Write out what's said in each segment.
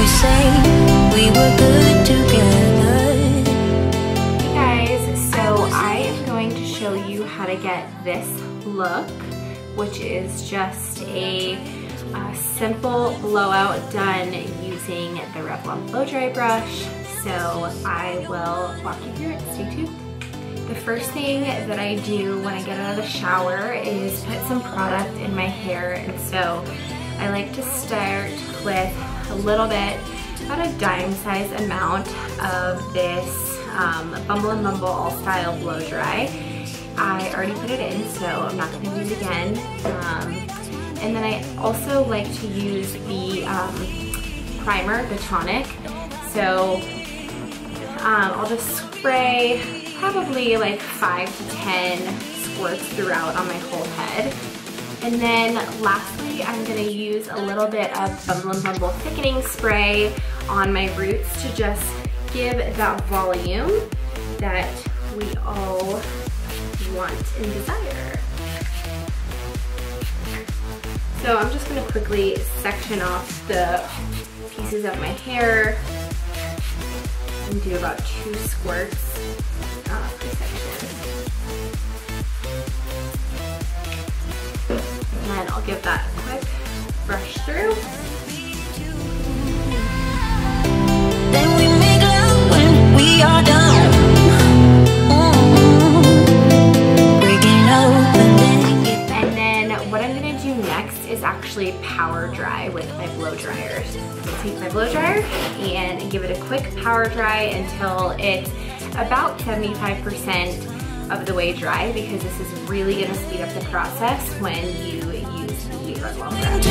we say we were good together. Hey guys, so I am going to show you how to get this look, which is just a simple blowout done using the Revlon blow dry brush. So I will walk you through it. Stay tuned. The first thing that I do when I get out of the shower is put some product in my hair, and so I like to start with a little bit, about a dime size amount of this Bumble and Bumble All Style Blow Dry. I already put it in, so I'm not going to use it again. And then I also like to use the primer, the tonic. So I'll just spray probably like 5 to 10 squirts throughout on my whole head. And then lastly, I'm gonna use a little bit of Bumble and Bumble thickening spray on my roots to just give that volume that we all want and desire. So I'm just gonna quickly section off the pieces of my hair and do about 2 squirts per section. And then I'll give that a quick brush through. Then we make love when we are done. Breaking open. And then what I'm gonna do next is actually power dry with my blow dryer. So I'll take my blow dryer and give it a quick power dry until it's about 75% of the way dry, because this is really gonna speed up the process when you use the Revlon brush.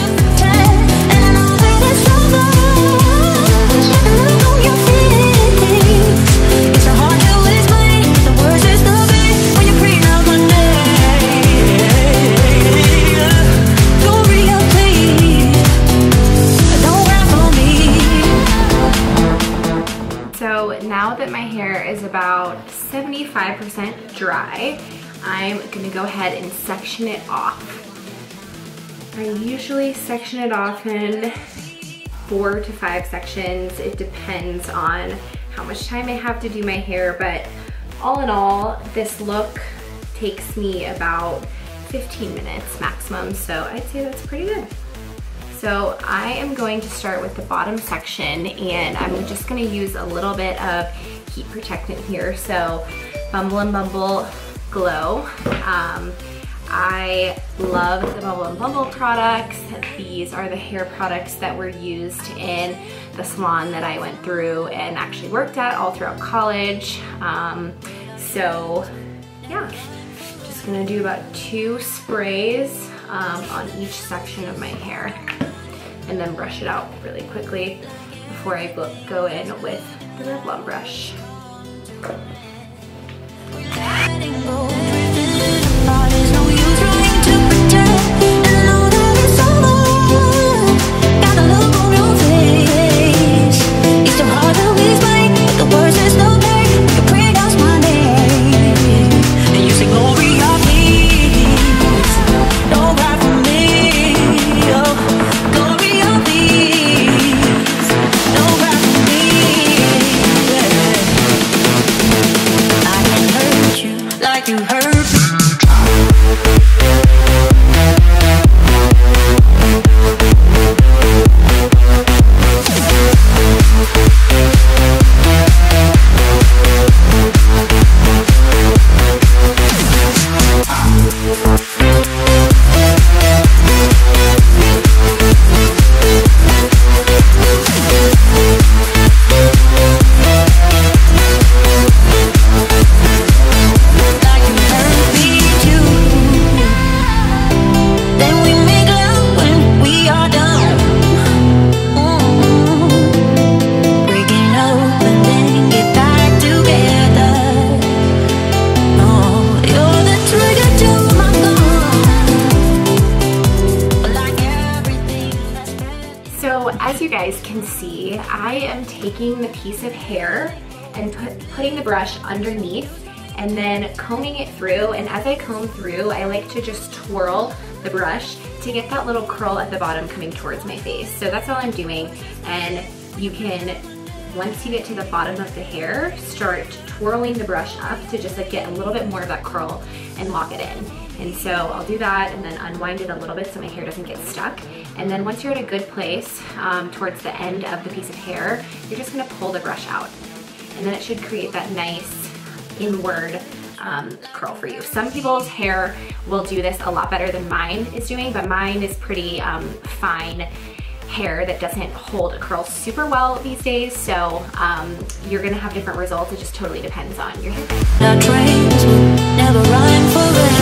So now that my hair is about 75% dry, I'm gonna go ahead and section it off. I usually section it off in 4 to 5 sections. It depends on how much time I have to do my hair, but all in all, this look takes me about 15 minutes maximum, so I'd say that's pretty good. So I am going to start with the bottom section, and I'm just gonna use a little bit of heat protectant here. So Bumble and Bumble Glow. I love the Bumble and Bumble products. These are the hair products that were used in the salon that I went through and actually worked at all throughout college. So yeah, just gonna do about 2 sprays on each section of my hair, and then brush it out really quickly before I go in with the Revlon brush. As you guys can see, I am taking the piece of hair and putting the brush underneath and then combing it through. And as I comb through, I like to just twirl the brush to get that little curl at the bottom coming towards my face. So that's all I'm doing. And you can, once you get to the bottom of the hair, start twirling the brush up to just like get a little bit more of that curl and lock it in. And so I'll do that and then unwind it a little bit so my hair doesn't get stuck. And then once you're at a good place, towards the end of the piece of hair, you're just gonna pull the brush out. And then it should create that nice inward curl for you. Some people's hair will do this a lot better than mine is doing, but mine is pretty fine hair that doesn't hold a curl super well these days. So you're gonna have different results. It just totally depends on your hair. Our dreams will never rhyme forever.